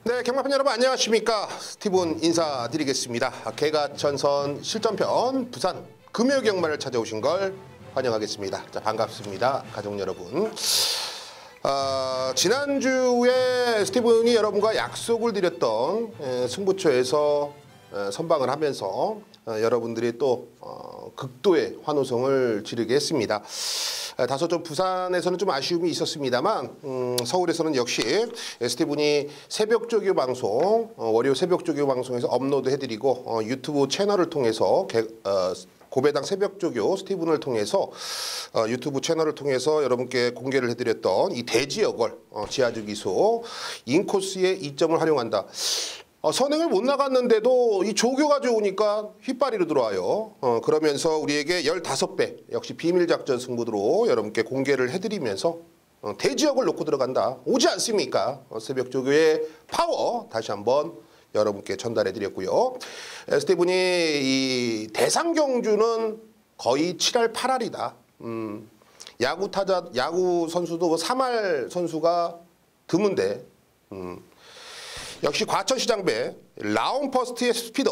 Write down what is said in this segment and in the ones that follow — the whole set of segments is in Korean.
네, 경마팬 여러분 안녕하십니까? 스티븐 인사드리겠습니다. 개가천선 실전편 부산 금요경마를 찾아오신 걸 환영하겠습니다. 자, 반갑습니다, 가족 여러분. 지난주에 스티븐이 여러분과 약속을 드렸던 승부처에서 선방을 하면서 여러분들이 또 극도의 환호성을 지르게 했습니다. 다소 좀 부산에서는 좀 아쉬움이 있었습니다만 서울에서는 역시 스티븐이 새벽조교 방송, 월요 새벽조교 방송에서 업로드 해드리고 유튜브 채널을 통해서 고배당 새벽조교 스티븐을 통해서 유튜브 채널을 통해서 여러분께 공개를 해드렸던 이 대지역을 지하주기소 인코스의 이점을 활용한다. 선행을 못 나갔는데도 이 조교가 좋으니까 휘파리로 들어와요. 그러면서 우리에게 15배 역시 비밀작전 승부로 여러분께 공개를 해드리면서 대지역을 놓고 들어간다. 오지 않습니까? 새벽조교의 파워 다시 한번 여러분께 전달해드렸고요. 스티븐이 이 대상경주는 거의 7할 8할이다. 야구 선수도 3할 선수가 드문데 역시 과천시장배 라운퍼스트의 스피드.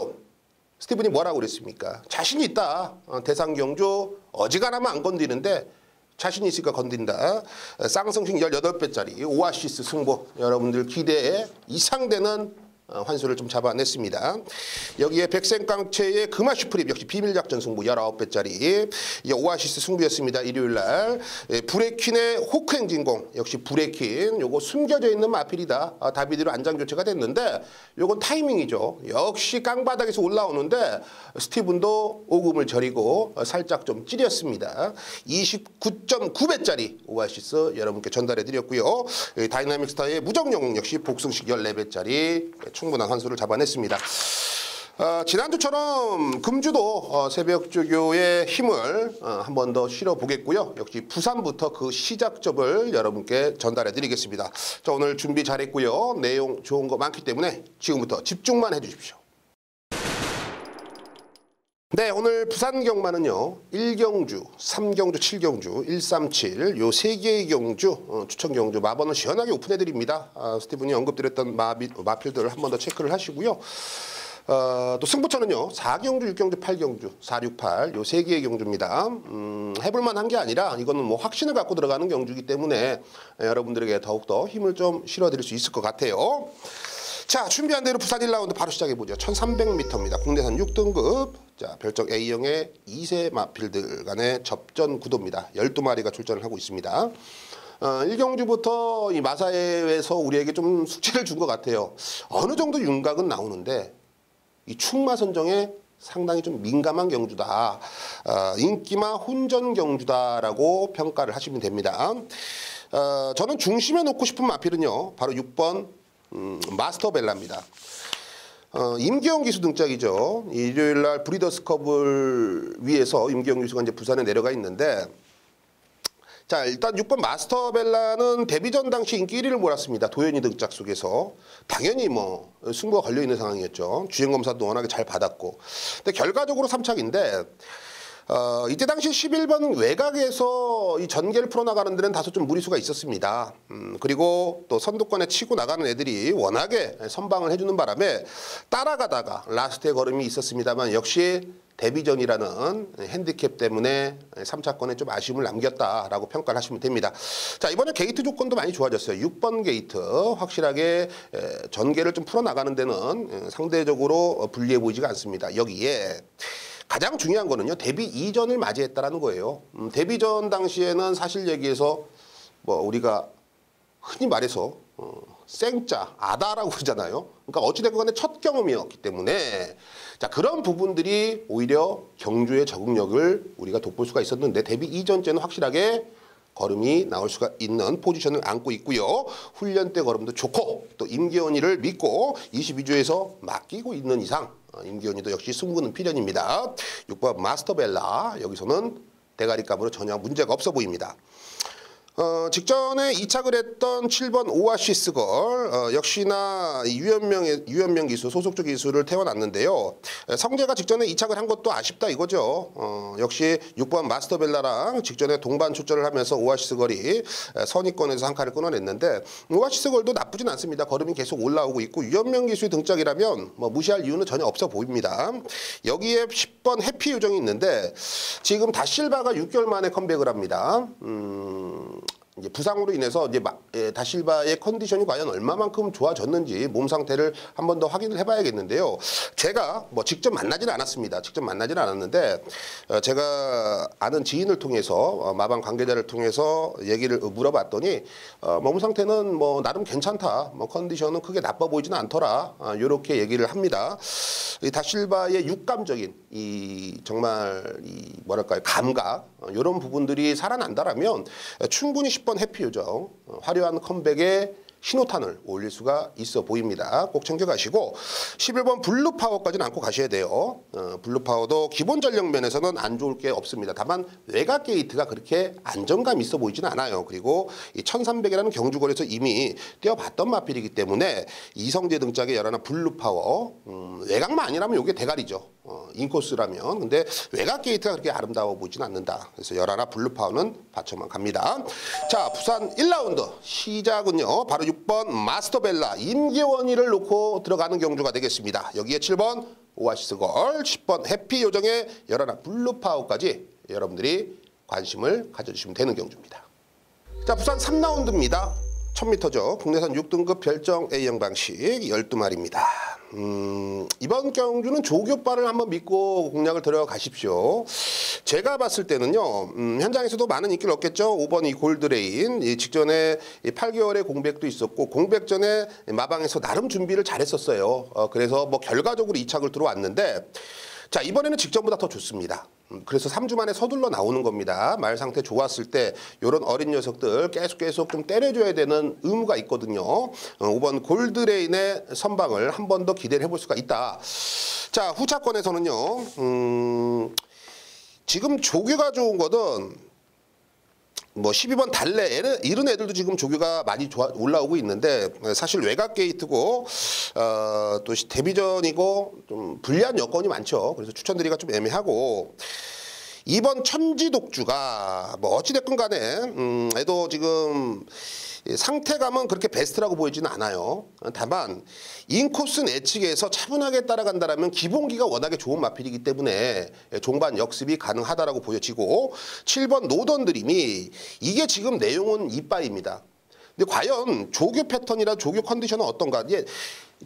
스티븐이 뭐라고 그랬습니까? 자신이 있다. 대상경주 어지간하면 안 건드리는데 자신이 있으니까 건든다. 쌍성식 18배짜리 오아시스 승부 여러분들 기대에 이상되는 환수를 좀 잡아냈습니다. 여기에 백생깡체의 금화슈프립 역시 비밀작전 승부 19배짜리 오아시스 승부였습니다. 일요일날 브레킨의 호크행진공 역시 브레킨 요거 숨겨져 있는 마필이다. 다비드로 안장교체가 됐는데 요건 타이밍이죠. 역시 깡바닥에서 올라오는데 스티븐도 오금을 저리고 살짝 좀 찌렸습니다. 29.9배짜리 오아시스 여러분께 전달해드렸고요. 다이나믹 스타의 무정영웅 역시 복승식 14배짜리 충분한 환수를 잡아냈습니다. 지난주처럼 금주도 새벽조교의 힘을 한 번 더 실어보겠고요. 역시 부산부터 그 시작점을 여러분께 전달해드리겠습니다. 자, 오늘 준비 잘했고요. 내용 좋은 거 많기 때문에 지금부터 집중만 해주십시오. 네, 오늘 부산 경마는요. 1경주, 3경주, 7경주, 137 요 3개의 경주, 추천 경주 마번을 시원하게 오픈해드립니다. 스티븐이 언급드렸던 마필들을 한 번 더 체크를 하시고요. 또 승부처는요. 4경주, 6경주, 8경주, 468 요 3개의 경주입니다. 해볼만한 게 아니라 이거는 뭐 확신을 갖고 들어가는 경주이기 때문에 여러분들에게 더욱더 힘을 좀 실어드릴 수 있을 것 같아요. 자, 준비한 대로 부산 1라운드 바로 시작해보죠. 1300m입니다. 국내산 6등급. 자, 별적 A형의 2세 마필들 간의 접전 구도입니다. 12마리가 출전을 하고 있습니다. 1경주부터 이 마사회에서 우리에게 좀 숙제를 준 것 같아요. 어느 정도 윤곽은 나오는데 이 충마 선정에 상당히 좀 민감한 경주다. 인기마 혼전 경주다라고 평가를 하시면 됩니다. 저는 중심에 놓고 싶은 마필은요. 바로 6번 마스터벨라입니다. 임기영 기수 등짝이죠. 일요일날 브리더스컵을 위해서 임기영 기수가 이제 부산에 내려가 있는데, 자, 일단 6번 마스터벨라는 데뷔전 당시 인기 1위를 몰았습니다. 도현이 등짝 속에서. 당연히 뭐 승부가 걸려있는 상황이었죠. 주행검사도 워낙에 잘 받았고. 근데 결과적으로 3착인데 이때 당시 11번 외곽에서 이 전개를 풀어나가는 데는 다소 좀 무리수가 있었습니다. 그리고 또 선두권에 치고 나가는 애들이 워낙에 선방을 해주는 바람에 따라가다가 라스트의 걸음이 있었습니다만 역시 데뷔전이라는 핸디캡 때문에 3차권에 좀 아쉬움을 남겼다라고 평가를 하시면 됩니다. 자, 이번에 게이트 조건도 많이 좋아졌어요. 6번 게이트 확실하게 전개를 좀 풀어나가는 데는 상대적으로 불리해 보이지가 않습니다. 여기에 가장 중요한 거는요. 데뷔 이전을 맞이했다라는 거예요. 데뷔전 당시에는 사실 얘기해서 뭐 우리가 흔히 말해서 생짜, 아다라고 그러잖아요. 그러니까 어찌됐건 간에 첫 경험이었기 때문에 자, 그런 부분들이 오히려 경주의 적응력을 우리가 돋볼 수가 있었는데 데뷔 이전째는 확실하게 걸음이 나올 수가 있는 포지션을 안고 있고요. 훈련 때 걸음도 좋고 또 임기현이를 믿고 22주에서 맡기고 있는 이상 임기현이도 역시 승부는 필연입니다. 6번 마스터벨라 여기서는 대가리값으로 전혀 문제가 없어 보입니다. 직전에 이착을 했던 7번 오아시스걸 역시나 유연명 기수 소속주 기수를 태워놨는데요. 성재가 직전에 이착을 한 것도 아쉽다 이거죠. 역시 6번 마스터벨라랑 직전에 동반 출전을 하면서 오아시스걸이 선입권에서 한 칸을 끊어냈는데 오아시스걸도 나쁘진 않습니다. 걸음이 계속 올라오고 있고 유연명 기수의 등짝이라면 뭐 무시할 이유는 전혀 없어 보입니다. 여기에 10번 해피 요정이 있는데 지금 다실바가 6개월 만에 컴백을 합니다. 이제 부상으로 인해서 이제 다실바의 컨디션이 과연 얼마만큼 좋아졌는지 몸 상태를 한 번 더 확인을 해봐야겠는데요. 제가 뭐 직접 만나지는 않았습니다. 직접 만나지는 않았는데 제가 아는 지인을 통해서 마방 관계자를 통해서 얘기를 물어봤더니 몸 상태는 뭐 나름 괜찮다. 뭐 컨디션은 크게 나빠 보이지는 않더라. 이렇게 얘기를 합니다. 이 다실바의 육감적인 이 정말 이 뭐랄까요 감각 이런 부분들이 살아난다라면 충분히 10번 해피 요정 화려한 컴백에 신호탄을 올릴 수가 있어 보입니다. 꼭 챙겨가시고 11번 블루파워까지는 않고 가셔야 돼요. 블루파워도 기본 전력 면에서는 안 좋을 게 없습니다. 다만 외곽 게이트가 그렇게 안정감 있어 보이지는 않아요. 그리고 이 1300이라는 경주거리에서 이미 뛰어봤던 마필이기 때문에 이성재 등짝에 열하나 블루파워 외곽만 아니라면 이게 대가리죠. 인코스라면. 근데 외곽 게이트가 그렇게 아름다워 보이지는 않는다. 그래서 열하나 블루파워는 받쳐만 갑니다. 자, 부산 1라운드 시작은요. 바로 6번 마스터벨라 임기원이를 놓고 들어가는 경주가 되겠습니다. 여기에 7번 오아시스걸, 10번 해피 요정의 열하나 블루파워까지 여러분들이 관심을 가져주시면 되는 경주입니다. 자, 부산 3라운드입니다. 1000m죠. 국내산 6등급 별정 A형 방식 12마리입니다. 이번 경주는 조교빠를 한번 믿고 공략을 들어가십시오. 제가 봤을 때는요. 현장에서도 많은 인기를 얻겠죠. 5번 이 골드레인. 이 직전에 8개월의 공백도 있었고 공백 전에 마방에서 나름 준비를 잘했었어요. 그래서 뭐 결과적으로 이착을 들어왔는데 자 이번에는 직전보다 더 좋습니다. 그래서 3주 만에 서둘러 나오는 겁니다. 말 상태 좋았을 때 이런 어린 녀석들 계속 좀 때려줘야 되는 의무가 있거든요. 5번 골드레인의 선방을 한 번 더 기대를 해볼 수가 있다. 자 후차권에서는요. 지금 조교가 좋은 거는 뭐 12번 달래 이런 애들도 지금 조교가 많이 올라오고 있는데 사실 외곽 게이트고 또 데뷔전이고 좀 불리한 여건이 많죠. 그래서 추천드리기가 좀 애매하고 2번 천지독주가 뭐 어찌됐건 간에 애도 지금 상태감은 그렇게 베스트라고 보이지는 않아요. 다만 인코스 내측에서 차분하게 따라간다라면 기본기가 워낙에 좋은 마필이기 때문에 종반 역습이 가능하다라고 보여지고 7번 노던 드림이 이게 지금 내용은 이빠입니다. 근데 과연 조교 패턴이나 조교 컨디션은 어떤가?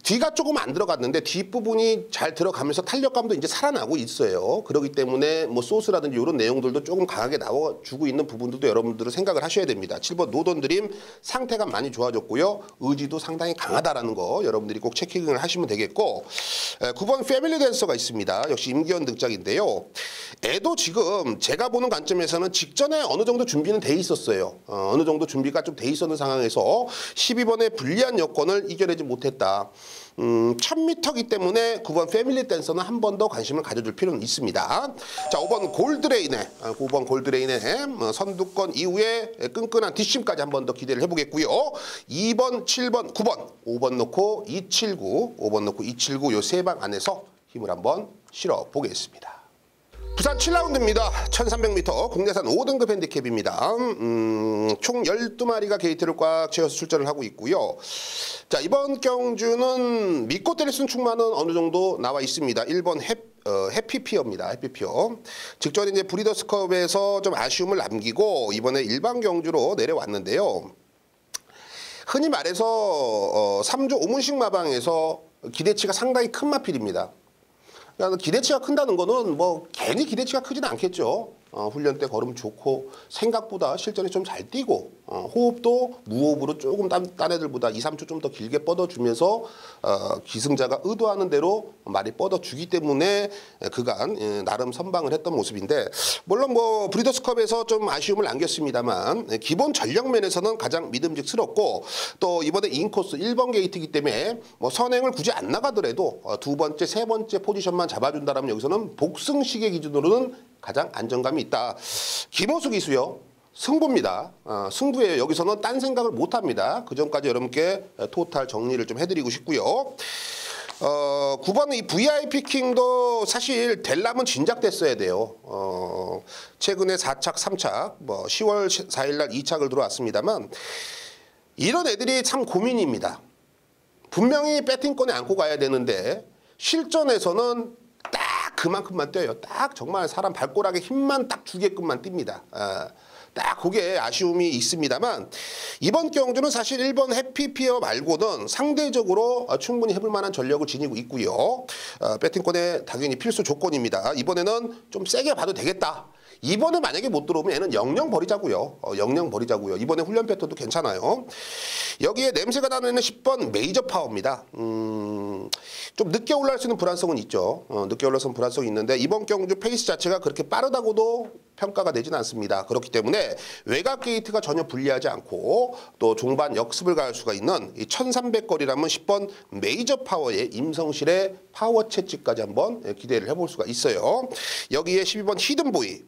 뒤가 조금 안 들어갔는데 뒷부분이 잘 들어가면서 탄력감도 이제 살아나고 있어요. 그렇기 때문에 뭐 소스라든지 이런 내용들도 조금 강하게 나와주고 있는 부분들도 여러분들은 생각을 하셔야 됩니다. 7번 노던 드림 상태가 많이 좋아졌고요. 의지도 상당히 강하다라는 거 여러분들이 꼭 체킹을 하시면 되겠고 9번 패밀리 댄서가 있습니다. 역시 임기현 등짝인데요. 애도 지금 제가 보는 관점에서는 직전에 어느 정도 준비는 돼 있었어요. 어느 정도 준비가 좀 돼 있었는 상황에서 12번의 불리한 여건을 이겨내지 못했다. 1000m이기 때문에 9번 패밀리 댄서는 한 번 더 관심을 가져줄 필요는 있습니다. 자, 5번 골드레인의 선두권 이후에 끈끈한 뒷심까지 한 번 더 기대를 해보겠고요. 2번, 7번, 9번, 5번 놓고 279, 5번 놓고 279 요 세 방 안에서 힘을 한번 실어 보겠습니다. 부산 7라운드입니다. 1300m 국내산 5등급 핸디캡입니다. 총 12마리가 게이트를 꽉 채워서 출전을 하고 있고요. 자 이번 경주는 믿고 때릴 수 있는 충만은 어느 정도 나와 있습니다. 1번 해피피어입니다. 해피피어. 직전에 이제 브리더스컵에서 좀 아쉬움을 남기고 이번에 일반 경주로 내려왔는데요. 흔히 말해서 3조 오문식 마방에서 기대치가 상당히 큰 마필입니다. 그러니까 기대치가 큰다는 거는 뭐 괜히 기대치가 크지는 않겠죠. 훈련 때 걸음 좋고 생각보다 실전에 좀 잘 뛰고 호흡도 무호흡으로 조금 딴 애들보다 2, 3초 좀 더 길게 뻗어주면서 기승자가 의도하는 대로 많이 뻗어주기 때문에 그간 나름 선방을 했던 모습인데 물론 뭐 브리더스컵에서 좀 아쉬움을 남겼습니다만 기본 전력면에서는 가장 믿음직스럽고 또 이번에 인코스 1번 게이트이기 때문에 뭐 선행을 굳이 안 나가더라도 두 번째, 세 번째 포지션만 잡아준다라면 여기서는 복승식의 기준으로는 가장 안정감이 있다. 김호수 기수요. 승부입니다. 승부예요. 여기서는 딴 생각을 못합니다. 그 전까지 여러분께 토탈 정리를 좀 해드리고 싶고요. 9번 이 VIP 킹도 사실 델람은 진작됐어야 돼요. 최근에 4착, 3착, 뭐 10월 4일 날 2착을 들어왔습니다만 이런 애들이 참 고민입니다. 분명히 배팅권에 안고 가야 되는데 실전에서는 딱 그만큼만 뛰어요. 딱 정말 사람 발꼬락에 힘만 딱 주게끔만 뜁니다. 딱 그게 아쉬움이 있습니다만 이번 경주는 사실 1번 해피피어 말고는 상대적으로 충분히 해볼 만한 전력을 지니고 있고요. 배팅권에 당연히 필수 조건입니다. 이번에는 좀 세게 봐도 되겠다. 이번에 만약에 못 들어오면 얘는 영영 버리자고요. 영영 버리자고요. 이번에 훈련 패턴도 괜찮아요. 여기에 냄새가 나는 10번 메이저 파워입니다. 좀 늦게 올라올 수 있는 불안성은 있죠. 늦게 올라서는 불안성이 있는데 이번 경주 페이스 자체가 그렇게 빠르다고도 평가가 되지는 않습니다. 그렇기 때문에 외곽 게이트가 전혀 불리하지 않고 또 종반 역습을 가할 수가 있는 이 1300거리라면 10번 메이저 파워의 임성실의 파워 채찍까지 한번 기대를 해볼 수가 있어요. 여기에 12번 히든보이.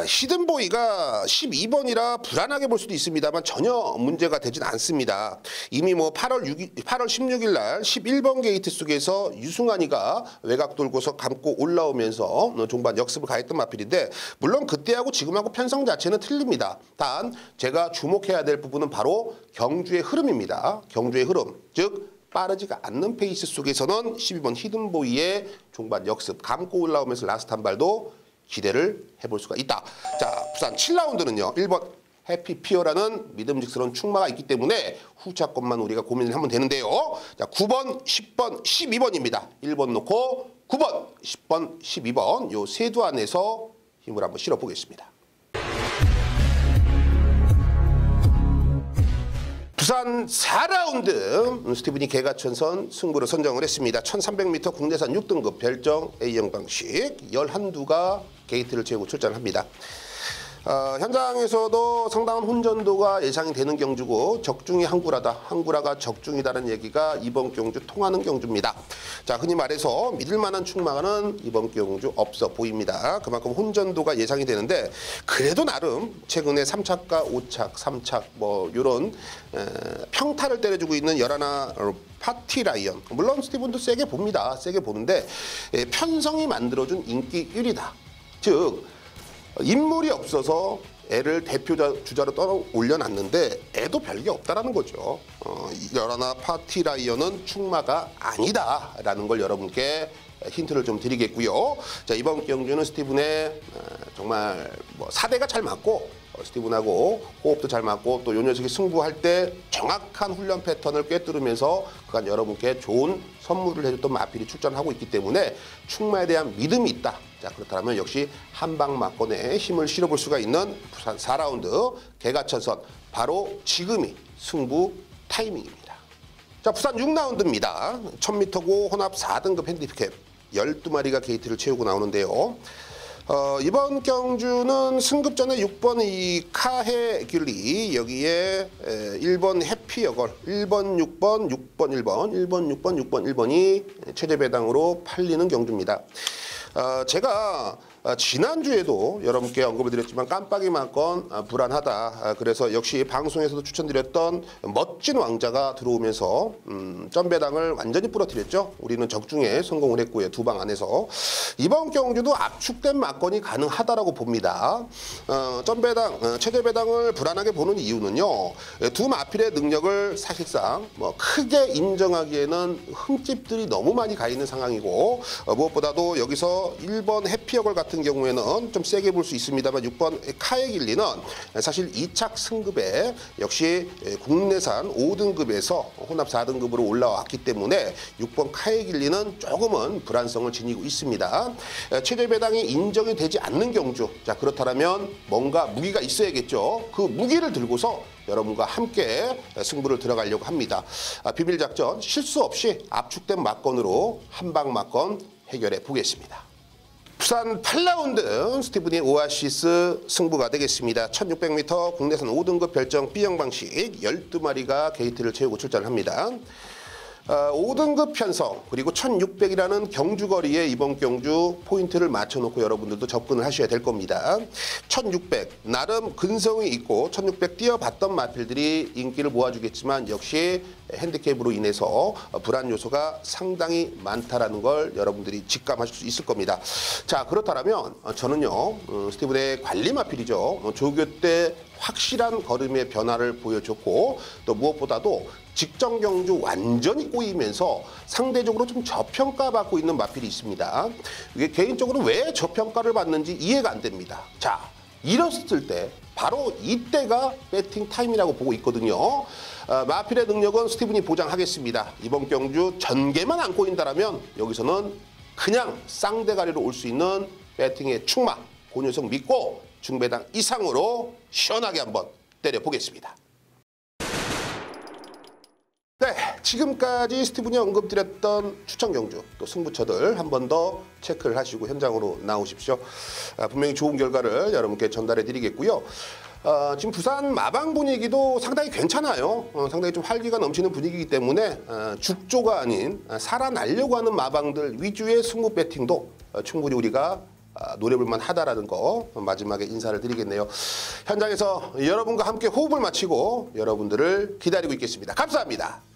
히든보이가 12번이라 불안하게 볼 수도 있습니다만 전혀 문제가 되진 않습니다. 이미 뭐 8월 16일 날 11번 게이트 속에서 유승환이가 외곽 돌고서 감고 올라오면서 종반 역습을 가했던 마필인데 물론 그때하고 지금하고 편성 자체는 틀립니다. 단 제가 주목해야 될 부분은 바로 경주의 흐름입니다. 경주의 흐름. 즉 빠르지가 않는 페이스 속에서는 12번 히든보이의 종반 역습 감고 올라오면서 라스트 한 발도 기대를 해볼 수가 있다. 자, 부산 7라운드는요. 1번 해피피어라는 믿음직스러운 충마가 있기 때문에 후차권만 우리가 고민을 하면 되는데요. 자, 9번, 10번, 12번입니다. 1번 놓고 9번, 10번, 12번 요 세 두 안에서 힘을 한번 실어보겠습니다. 부산 4라운드 스티븐이 개가천선 승부를 선정을 했습니다. 1300m 국내산 6등급 별정 A형 방식 11두가 게이트를 채우고 출전합니다. 현장에서도 상당한 혼전도가 예상이 되는 경주고 적중이 항구라다, 항구라가 적중이다라는 얘기가 이번 경주 통하는 경주입니다. 자, 흔히 말해서 믿을만한 충마가는 이번 경주 없어 보입니다. 그만큼 혼전도가 예상이 되는데 그래도 나름 최근에 3착과 5착, 3착 뭐 이런 평타를 때려주고 있는 11 파티 라이언. 물론 스티븐도 세게 봅니다. 세게 보는데 편성이 만들어준 인기 1위다. 즉 인물이 없어서 애를 대표 주자로 떠 올려놨는데 애도 별게 없다라는 거죠. 열하나 파티 라이언은 충마가 아니다라는 걸 여러분께 힌트를 좀 드리겠고요. 자, 이번 경주는 스티븐의 정말 뭐 사대가 잘 맞고 스티븐하고 호흡도 잘 맞고 또 요 녀석이 승부할 때 정확한 훈련 패턴을 꿰뚫으면서 그간 여러분께 좋은 선물을 해줬던 마필이 출전하고 있기 때문에 충마에 대한 믿음이 있다. 자, 그렇다면 역시 한방 막건에 힘을 실어볼 수가 있는 부산 4라운드 개가천선 바로 지금이 승부 타이밍입니다. 자, 부산 6라운드입니다. 1000m고 혼합 4등급 핸디캡 12마리가 게이트를 채우고 나오는데요. 이번 경주는 승급전에 6번 이 카헤 귤리 여기에 1번 해피여걸 1번 6번 6번 1번 1번 6번 6번 1번이 최대 배당으로 팔리는 경주입니다. 제가 지난주에도 여러분께 언급을 드렸지만 깜빡이 맞건 불안하다. 그래서 역시 방송에서도 추천드렸던 멋진 왕자가 들어오면서 점배당을 완전히 부러뜨렸죠. 우리는 적중에 성공을 했고요. 두 방 안에서. 이번 경주도 압축된 맞건이 가능하다라고 봅니다. 점배당, 최대 배당을 불안하게 보는 이유는요. 두 마필의 능력을 사실상 뭐 크게 인정하기에는 흠집들이 너무 많이 가 있는 상황이고 무엇보다도 여기서 1번 해피어걸 같은 경우에는 좀 세게 볼 수 있습니다만 6번 카에길리는 사실 2착 승급에 역시 국내산 5등급에서 혼합 4등급으로 올라왔기 때문에 6번 카에길리는 조금은 불안성을 지니고 있습니다. 최대 배당이 인정이 되지 않는 경주. 자, 그렇다면 뭔가 무기가 있어야겠죠. 그 무기를 들고서 여러분과 함께 승부를 들어가려고 합니다. 비밀작전 실수 없이 압축된 막건으로 한방 막건 해결해 보겠습니다. 부산 8라운드 스티븐이 오아시스 승부가 되겠습니다. 1600m 국내산 5등급 별정 B형 방식 12마리가 게이트를 채우고 출전합니다. 5등급 편성 그리고 1600이라는 경주거리에 이번 경주 포인트를 맞춰놓고 여러분들도 접근을 하셔야 될 겁니다. 1600 나름 근성이 있고 1600 뛰어봤던 마필들이 인기를 모아주겠지만 역시 핸디캡으로 인해서 불안 요소가 상당히 많다라는 걸 여러분들이 직감하실 수 있을 겁니다. 자, 그렇다면 저는요 스티븐의 관리 마필이죠. 조교 때 확실한 걸음의 변화를 보여줬고 또 무엇보다도 직전 경주 완전히 꼬이면서 상대적으로 좀 저평가받고 있는 마필이 있습니다. 이게 개인적으로 왜 저평가를 받는지 이해가 안 됩니다. 자, 이랬을 때 바로 이때가 배팅 타임이라고 보고 있거든요. 마필의 능력은 스티븐이 보장하겠습니다. 이번 경주 전개만 안 꼬인다라면 여기서는 그냥 쌍대가리로 올 수 있는 배팅의 충마 그 녀석 믿고 중배당 이상으로 시원하게 한번 때려보겠습니다. 네, 지금까지 스티븐이 언급드렸던 추천 경주 또 승부처들 한 번 더 체크를 하시고 현장으로 나오십시오. 분명히 좋은 결과를 여러분께 전달해 드리겠고요. 지금 부산 마방 분위기도 상당히 괜찮아요. 상당히 좀 활기가 넘치는 분위기이기 때문에 죽조가 아닌 살아나려고 하는 마방들 위주의 승부 배팅도 충분히 우리가 노려볼만 하다라는 거 마지막에 인사를 드리겠네요. 현장에서 여러분과 함께 호흡을 맞추고 여러분들을 기다리고 있겠습니다. 감사합니다.